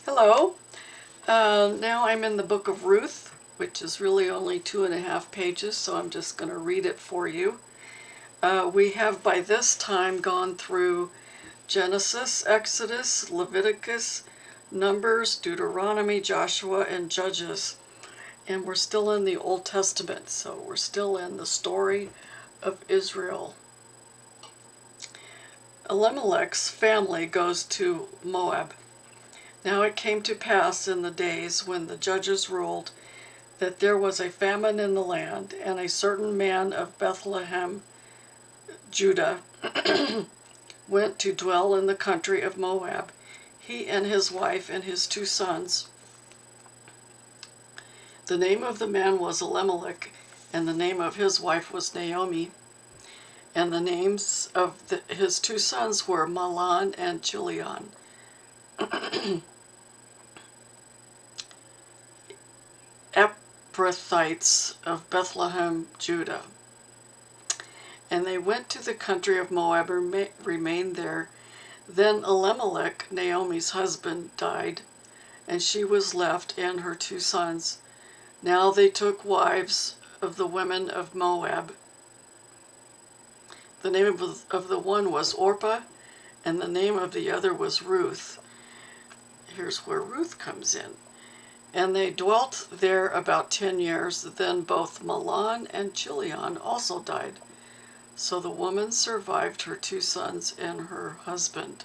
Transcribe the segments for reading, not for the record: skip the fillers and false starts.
Hello. Now I'm in the book of Ruth, which is really only 2.5 pages, so I'm just going to read it for you. We have by this time gone through Genesis, Exodus, Leviticus, Numbers, Deuteronomy, Joshua, and Judges. And we're still in the Old Testament, so we're still in the story of Israel. Elimelech's family goes to Moab. Now it came to pass in the days when the judges ruled that there was a famine in the land, and a certain man of Bethlehem, Judah, went to dwell in the country of Moab, he and his wife and his 2 sons. The name of the man was Elimelech, and the name of his wife was Naomi, and the names of his 2 sons were Mahlon and Chilion. Ephrathites of Bethlehem, Judah. And they went to the country of Moab and remained there. Then Elimelech, Naomi's husband, died, and she was left and her 2 sons. Now they took wives of the women of Moab. The name of the one was Orpah, and the name of the other was Ruth. Here's where Ruth comes in. And they dwelt there about 10 years. Then both Mahlon and Chilion also died. So the woman survived her 2 sons and her husband.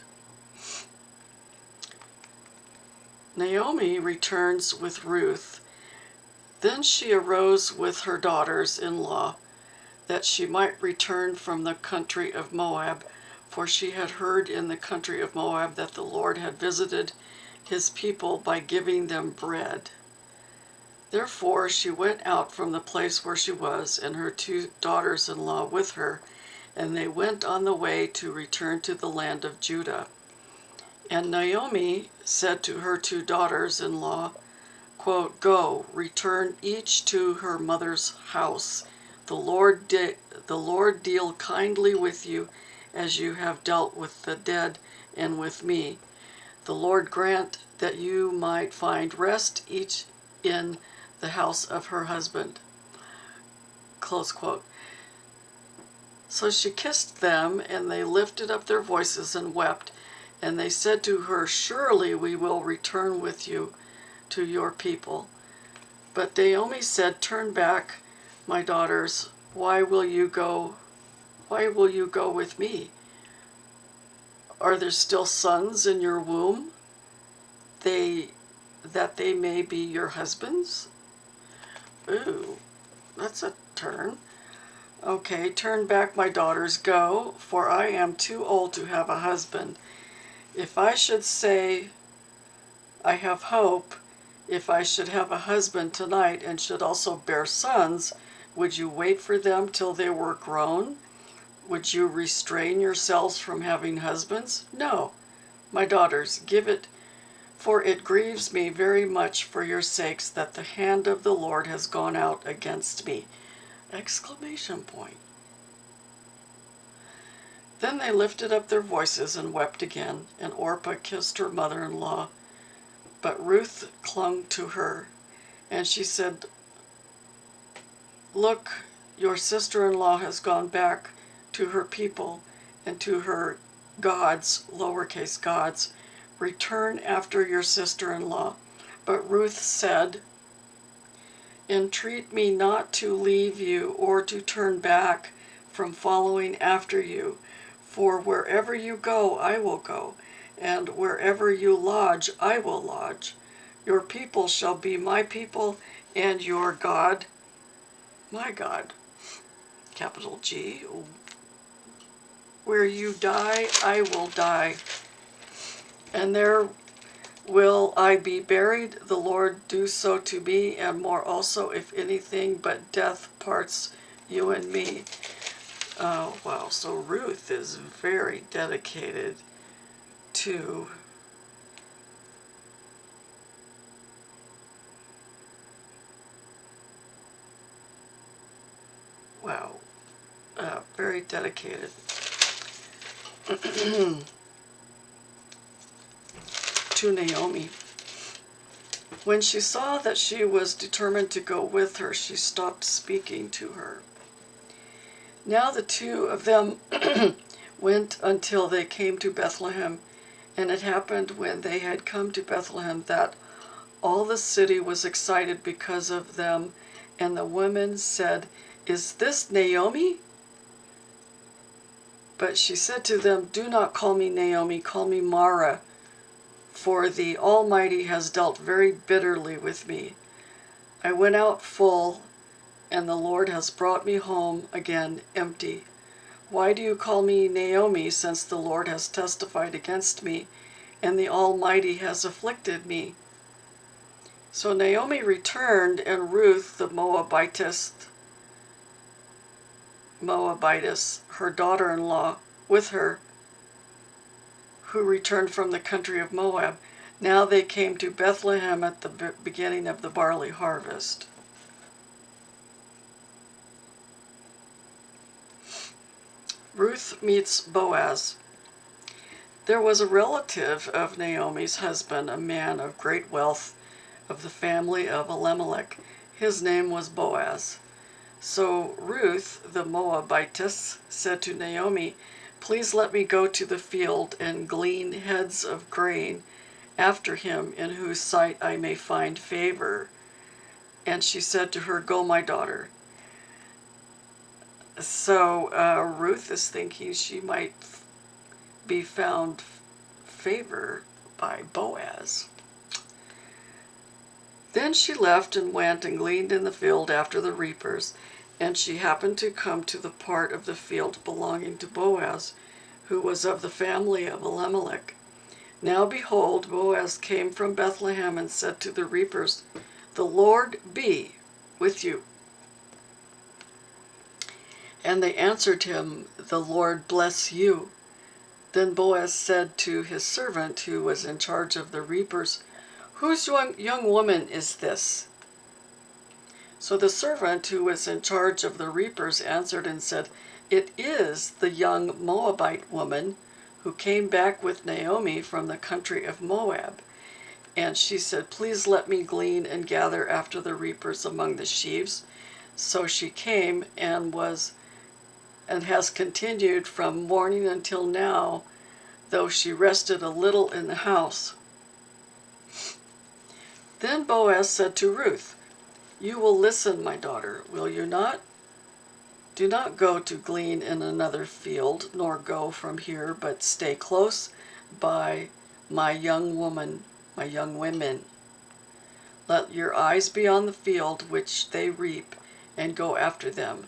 Naomi returns with Ruth. Then she arose with her daughters-in-law, that she might return from the country of Moab, for she had heard in the country of Moab that the Lord had visited his people by giving them bread. Therefore she went out from the place where she was, and her 2 daughters-in-law with her, and they went on the way to return to the land of Judah. And Naomi said to her 2 daughters-in-law, quote, "Go, return each to her mother's house. The Lord deal kindly with you as you have dealt with the dead and with me. The Lord grant that you might find rest each in the house of her husband." Close quote. So she kissed them, and they lifted up their voices and wept. And they said to her, "Surely we will return with you to your people." But Naomi said, "Turn back, my daughters. Why will you go with me? Are there still sons in your womb, that they may be your husbands?" Ooh, that's a turn. Okay, "Turn back, my daughters, go, for I am too old to have a husband. If I should say I have hope, if I should have a husband tonight and should also bear sons, would you wait for them till they were grown? Would you restrain yourselves from having husbands? No, my daughters, give it, for it grieves me very much for your sakes that the hand of the Lord has gone out against me." Exclamation point. Then they lifted up their voices and wept again, and Orpah kissed her mother-in-law. But Ruth clung to her, and she said, "Look, your sister-in-law has gone back to her people and to her gods, lowercase gods. Return after your sister-in-law." But Ruth said, "Entreat me not to leave you or to turn back from following after you. For wherever you go, I will go, and wherever you lodge, I will lodge. Your people shall be my people, and your God, my God." Capital G. "Where you die, I will die, and there will I be buried. The Lord do so to me, and more also, if anything but death parts you and me." Oh, wow. So Ruth is very dedicated to very dedicated to Naomi. When she saw that she was determined to go with her, she stopped speaking to her. Now the two of them went until they came to Bethlehem, and it happened when they had come to Bethlehem that all the city was excited because of them, and the women said, "Is this Naomi?" But she said to them, "Do not call me Naomi, call me Mara, for the Almighty has dealt very bitterly with me. I went out full, and the Lord has brought me home again empty. Why do you call me Naomi, since the Lord has testified against me, and the Almighty has afflicted me?" So Naomi returned, and Ruth the Moabitess, her daughter-in-law, with her, who returned from the country of Moab. Now they came to Bethlehem at the beginning of the barley harvest. Ruth meets Boaz. There was a relative of Naomi's husband, a man of great wealth of the family of Elimelech. His name was Boaz. So Ruth the Moabitess said to Naomi, "Please let me go to the field and glean heads of grain after him, in whose sight I may find favor." And she said to her, "Go, my daughter." So Ruth is thinking she might be found favor by Boaz. Then she left and went and gleaned in the field after the reapers, and she happened to come to the part of the field belonging to Boaz, who was of the family of Elimelech. Now behold, Boaz came from Bethlehem and said to the reapers, "The Lord be with you." And they answered him, "The Lord bless you." Then Boaz said to his servant, who was in charge of the reapers, "Whose young woman is this?" So the servant who was in charge of the reapers answered and said, "It is the young Moabite woman who came back with Naomi from the country of Moab." And she said, "Please let me glean and gather after the reapers among the sheaves." So she came and has continued from morning until now, though she rested a little in the house. Then Boaz said to Ruth, "You will listen, my daughter, will you not? Do not go to glean in another field, nor go from here, but stay close by my young women. Let your eyes be on the field which they reap, and go after them.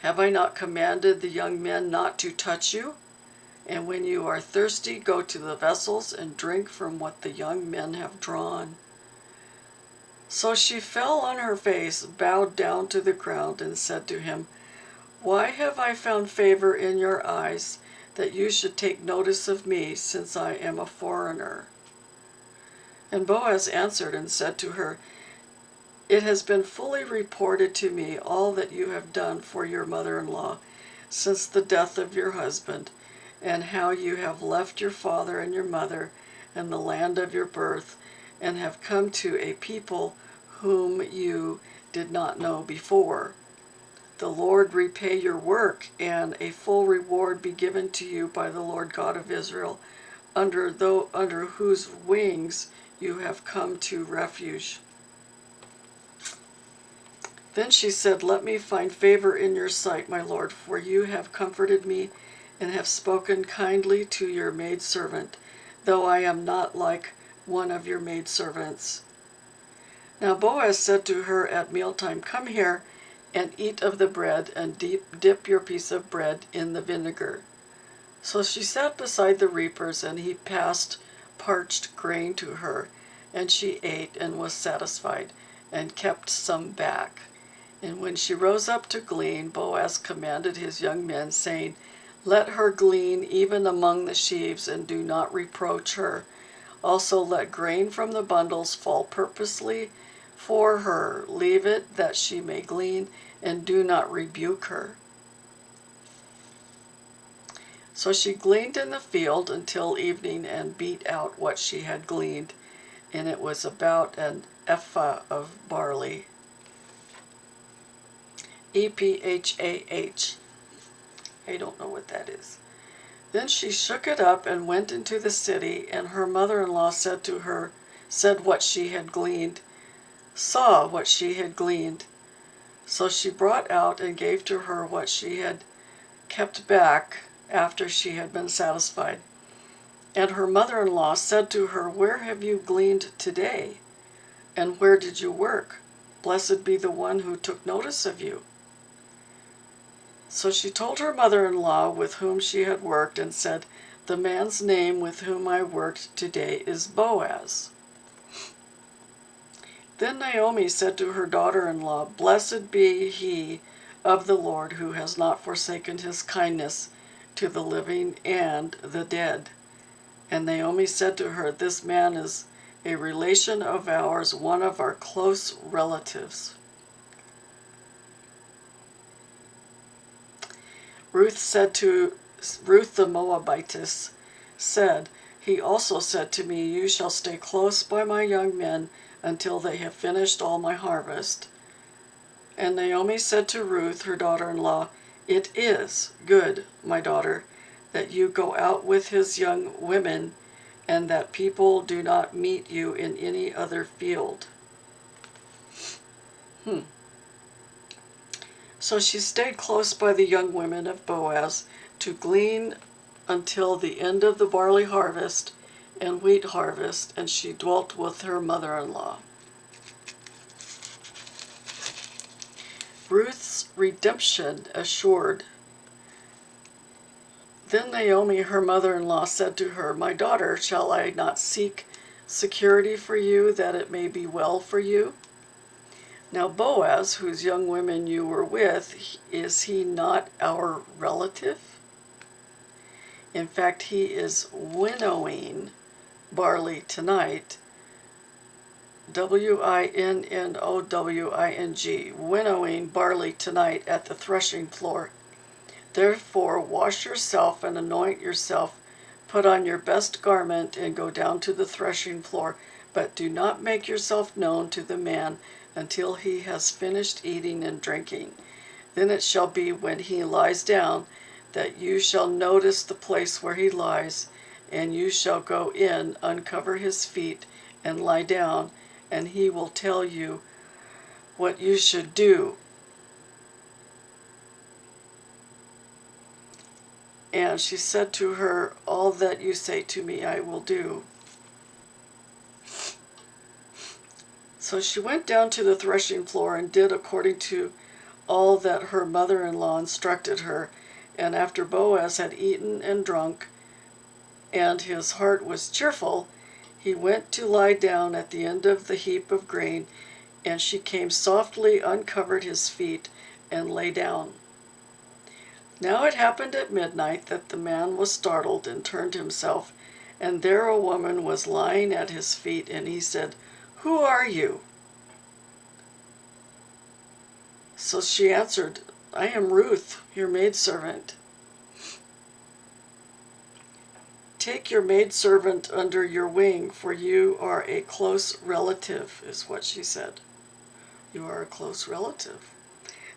Have I not commanded the young men not to touch you? And when you are thirsty, go to the vessels and drink from what the young men have drawn." So she fell on her face, bowed down to the ground, and said to him, "Why have I found favor in your eyes, that you should take notice of me, since I am a foreigner?" And Boaz answered and said to her, "It has been fully reported to me all that you have done for your mother-in-law since the death of your husband, and how you have left your father and your mother and the land of your birth, and have come to a people whom you did not know before. The Lord repay your work, and a full reward be given to you by the Lord God of Israel, under whose wings you have come to refuge." Then she said, "Let me find favor in your sight, my lord, for you have comforted me and have spoken kindly to your maidservant, though I am not like one of your maidservants." Now Boaz said to her at mealtime, "Come here and eat of the bread, and dip your piece of bread in the vinegar." So she sat beside the reapers, and he passed parched grain to her, and she ate and was satisfied, and kept some back. And when she rose up to glean, Boaz commanded his young men, saying, "Let her glean even among the sheaves, and do not reproach her. Also let grain from the bundles fall purposely for her. Leave it that she may glean, and do not rebuke her." So she gleaned in the field until evening, and beat out what she had gleaned. and it was about an ephah of barley. EPHAH. I don't know what that is. Then she shook it up and went into the city, and her mother-in-law said what she had gleaned, saw what she had gleaned. So she brought out and gave to her what she had kept back after she had been satisfied. And her mother-in-law said to her, "Where have you gleaned today? And where did you work? Blessed be the one who took notice of you." So she told her mother-in-law with whom she had worked and said, "The man's name with whom I worked today is Boaz." Then Naomi said to her daughter-in-law, "Blessed be he of the Lord who has not forsaken his kindness to the living and the dead." And Naomi said to her, "This man is a relation of ours, one of our close relatives." Ruth the Moabitess said, "He also said to me, 'You shall stay close by my young men until they have finished all my harvest.'" And Naomi said to Ruth, her daughter-in-law, "It is good, my daughter, that you go out with his young women, and that people do not meet you in any other field." So she stayed close by the young women of Boaz to glean until the end of the barley harvest and wheat harvest, and she dwelt with her mother-in-law. Ruth's redemption assured. Then Naomi, her mother-in-law, said to her, "My daughter, shall I not seek security for you, that it may be well for you? Now Boaz, whose young women you were with, is he not our relative? In fact, he is winnowing barley tonight." WINNOWING, winnowing barley tonight at the threshing floor. Therefore wash yourself and anoint yourself, put on your best garment, and go down to the threshing floor, but do not make yourself known to the man until he has finished eating and drinking. Then it shall be when he lies down that you shall notice the place where he lies, and you shall go in, uncover his feet, and lie down, and he will tell you what you should do. And she said to her, "All that you say to me I will do." So she went down to the threshing floor and did according to all that her mother-in-law instructed her. And after Boaz had eaten and drunk, and his heart was cheerful, he went to lie down at the end of the heap of grain, and she came softly, uncovered his feet, and lay down. Now it happened at midnight that the man was startled and turned himself, and there a woman was lying at his feet, and he said, "Who are you?" So she answered, "I am Ruth, your maidservant. Take your maidservant under your wing, for you are a close relative," is what she said. "You are a close relative."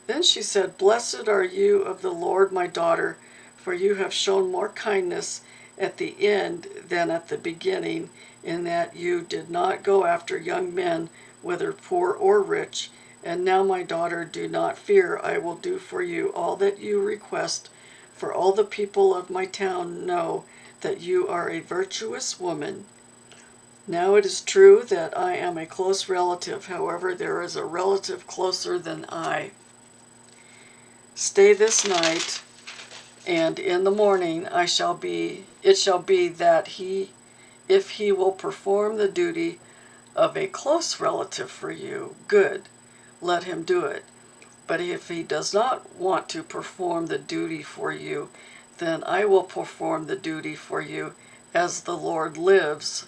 Then she said, "Blessed are you of the Lord, my daughter, for you have shown more kindness at the end than at the beginning, in that you did not go after young men, whether poor or rich. And now, my daughter, do not fear. I will do for you all that you request, for all the people of my town know that you are a virtuous woman. Now it is true that I am a close relative. However, there is a relative closer than I. Stay this night, and in the morning it shall be that if he will perform the duty of a close relative for you, good, let him do it. But if he does not want to perform the duty for you, then I will perform the duty for you, as the Lord lives.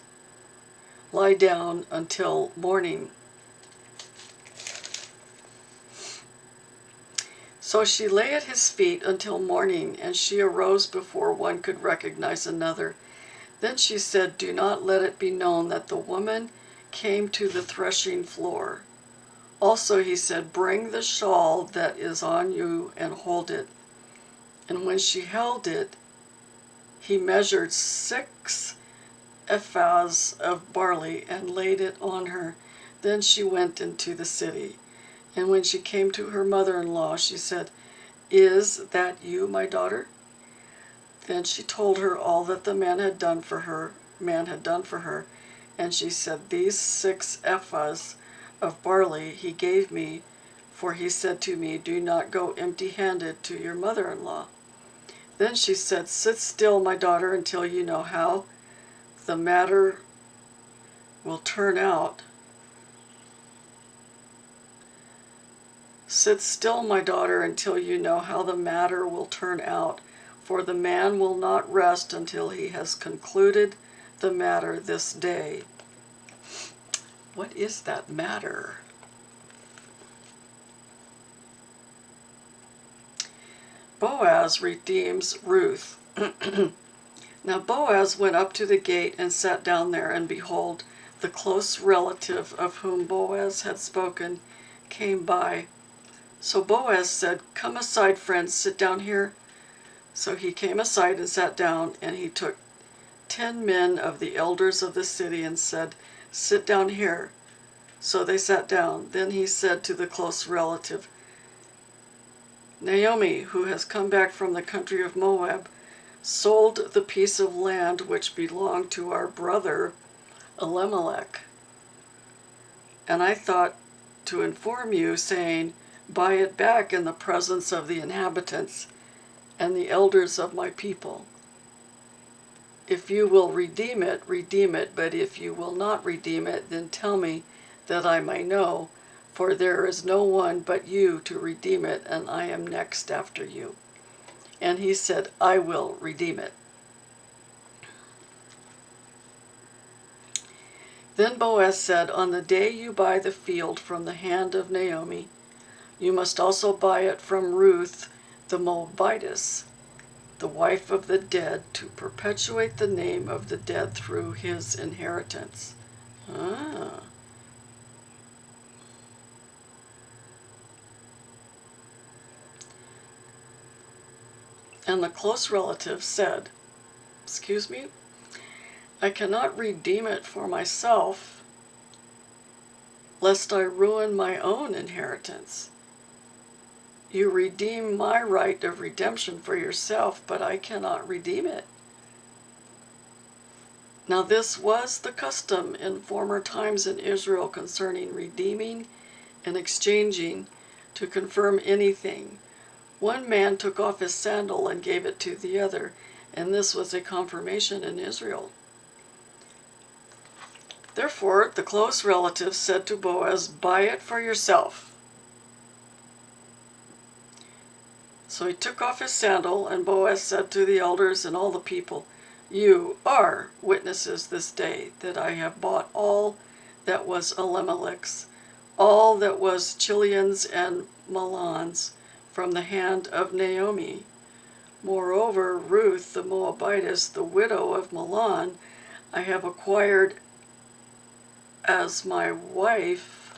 Lie down until morning." So she lay at his feet until morning, and she arose before one could recognize another. Then she said, "Do not let it be known that the woman came to the threshing floor. Also he said, "Bring the shawl that is on you and hold it." And when she held it, he measured 6 ephahs of barley and laid it on her. Then she went into the city. And when she came to her mother-in-law, she said, "Is that you, my daughter?" Then she told her all that the man had done for her. And she said, "These 6 ephahs of barley he gave me, for he said to me, 'Do not go empty-handed to your mother-in-law.'" Then she said, "Sit still, my daughter, until you know how the matter will turn out. Sit still, my daughter, until you know how the matter will turn out, for the man will not rest until he has concluded the matter this day." What is that matter? Boaz redeems Ruth. Now Boaz went up to the gate and sat down there, and behold, the close relative of whom Boaz had spoken came by. So Boaz said, "Come aside, friend, sit down here." So he came aside and sat down, and he took 10 men of the elders of the city and said, "Sit down here." So they sat down. Then he said to the close relative, "Naomi, who has come back from the country of Moab, sold the piece of land which belonged to our brother Elimelech. And I thought to inform you, saying, 'Buy it back in the presence of the inhabitants and the elders of my people. If you will redeem it, but if you will not redeem it, then tell me, that I may know, for there is no one but you to redeem it, and I am next after you.' And he said, 'I will redeem it.' Then Boaz said, 'On the day you buy the field from the hand of Naomi, you must also buy it from Ruth the Moabitess, the wife of the dead, to perpetuate the name of the dead through his inheritance." Ah. And the close relative said, "Excuse me, I cannot redeem it for myself, lest I ruin my own inheritance. You redeem my right of redemption for yourself, but I cannot redeem it." Now this was the custom in former times in Israel concerning redeeming and exchanging to confirm anything. One man took off his sandal and gave it to the other, and this was a confirmation in Israel. Therefore the close relative said to Boaz, "Buy it for yourself." So he took off his sandal, and Boaz said to the elders and all the people, "You are witnesses this day that I have bought all that was Elimelech's, all that was Chilion's and Mahlon's, from the hand of Naomi. Moreover, Ruth the Moabitess, the widow of Mahlon, I have acquired as my wife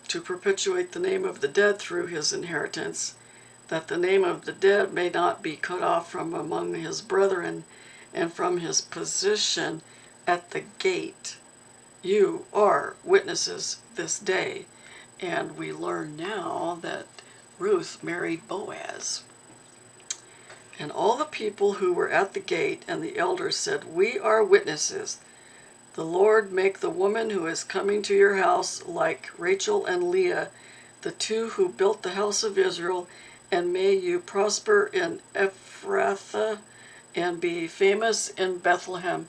to perpetuate the name of the dead through his inheritance, that the name of the dead may not be cut off from among his brethren and from his position at the gate. You are witnesses this day." And we learn now that Ruth married Boaz. And all the people who were at the gate and the elders said, "We are witnesses. The Lord make the woman who is coming to your house like Rachel and Leah, the two who built the house of Israel, and may you prosper in Ephrathah and be famous in Bethlehem.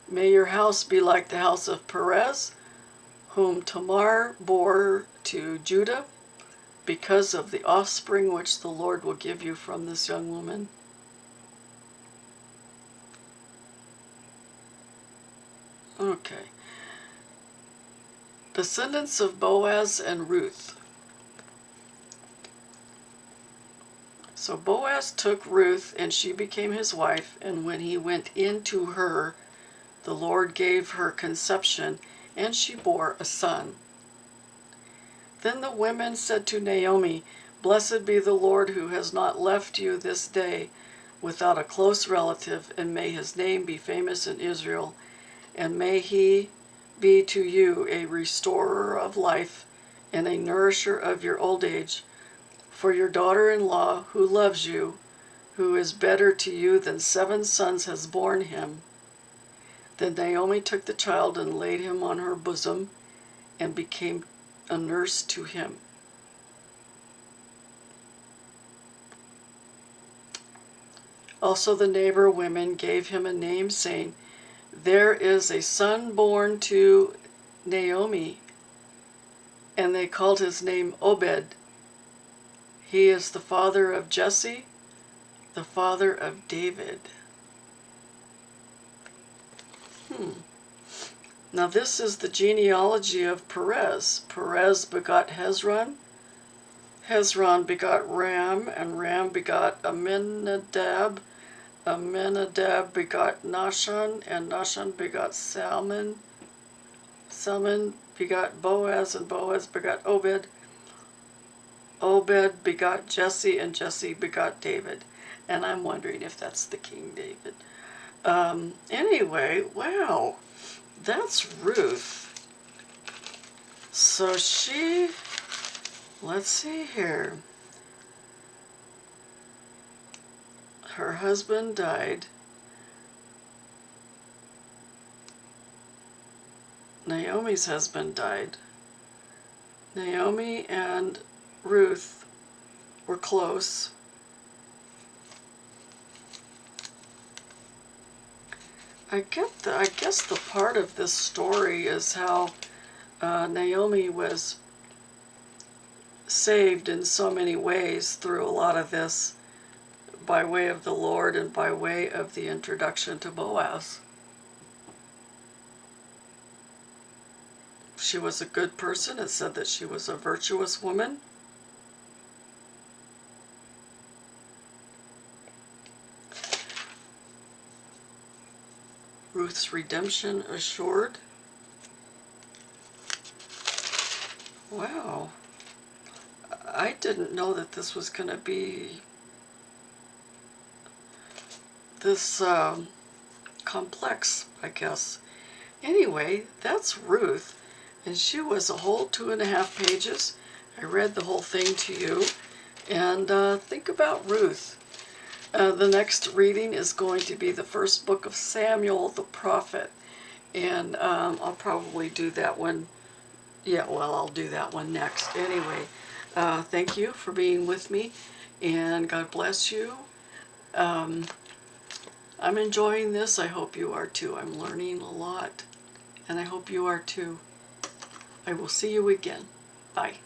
May your house be like the house of Perez, whom Tamar bore to Judah, because of the offspring which the Lord will give you from this young woman." Okay. Descendants of Boaz and Ruth. So Boaz took Ruth, and she became his wife, and when he went in to her, the Lord gave her conception, and she bore a son. Then the women said to Naomi, "Blessed be the Lord who has not left you this day without a close relative, and may his name be famous in Israel, and may he be to you a restorer of life and a nourisher of your old age. For your daughter-in-law, who loves you, who is better to you than 7 sons, has borne him." Then Naomi took the child and laid him on her bosom and became a nurse to him. Also the neighbor women gave him a name, saying, "There is a son born to Naomi," and they called his name Obed. He is the father of Jesse, the father of David. Now this is the genealogy of Perez. Perez begot Hezron. Hezron begot Ram, and Ram begot Amminadab. Amminadab begot Nahshon, and Nahshon begot Salmon. Salmon begot Boaz, and Boaz begot Obed. Obed begot Jesse, and Jesse begot David. And I'm wondering if that's the King David. Anyway, wow, that's Ruth. So let's see here. Her husband died. Naomi's husband died. Naomi and Ruth were close. I guess the part of this story is how Naomi was saved in so many ways through a lot of this, by way of the Lord and by way of the introduction to Boaz. She was a good person. It said that she was a virtuous woman. Ruth's redemption assured. Wow. I didn't know that this was going to be this complex, I guess. Anyway, that's Ruth, and she was a whole 2.5 pages. I read the whole thing to you, and think about Ruth. The next reading is going to be the first book of Samuel the prophet, and I'll probably do that one. Yeah, well, I'll do that one next. Anyway, thank you for being with me, and God bless you. I'm enjoying this. I hope you are too. I'm learning a lot, and I hope you are too. I will see you again. Bye.